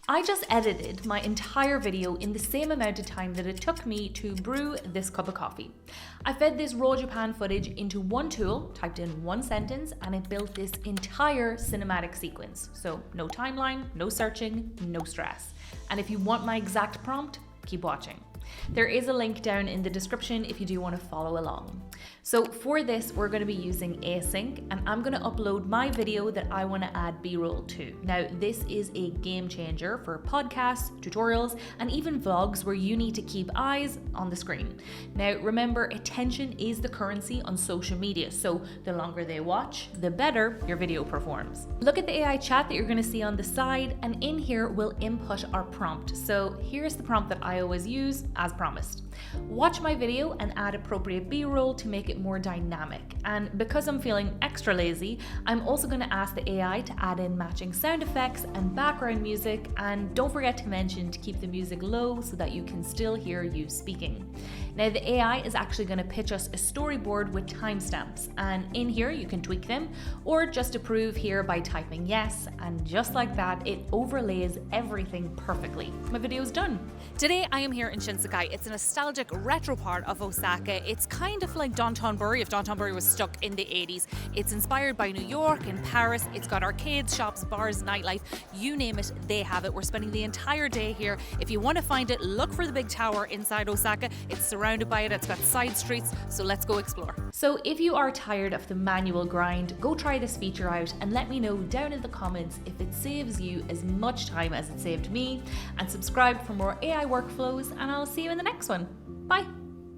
I just edited my entire video in the same amount of time that it took me to brew this cup of coffee. I fed this raw Japan footage into one tool, typed in one sentence, and it built this entire cinematic sequence. So no timeline, no searching, no stress. And if you want my exact prompt, keep watching. There is a link down in the description if you do want to follow along. So for this, we're going to be using Async, and I'm going to upload my video that I want to add B-roll to. Now, this is a game changer for podcasts, tutorials, and even vlogs where you need to keep eyes on the screen. Now, remember, attention is the currency on social media, so the longer they watch, the better your video performs. Look at the AI chat that you're going to see on the side, and in here we'll input our prompt. So here's the prompt that I always use, as promised. Watch my video and add appropriate B-roll to make it more dynamic. And because I'm feeling extra lazy, I'm also going to ask the AI to add in matching sound effects and background music, and don't forget to mention to keep the music low so that you can still hear you speaking. Now, the AI is actually going to pitch us a storyboard with timestamps, and in here you can tweak them or just approve here by typing yes, and just like that it overlays everything perfectly. My video is done. Today I am here in Shinsekai. It's a nostalgic retro part of Osaka. It's kind of like Downtonbury if Downtonbury was stuck in the 80s. It's inspired by New York and Paris. It's got arcades, shops, bars, nightlife, you name it, they have it. We're spending the entire day here. If you want to find it, look for the big tower inside Osaka. It's surrounded by it, it's got side streets, so let's go explore. So if you are tired of the manual grind, go try this feature out and let me know down in the comments if it saves you as much time as it saved me, and subscribe for more AI workflows, and I'll see you in the next one. Bye.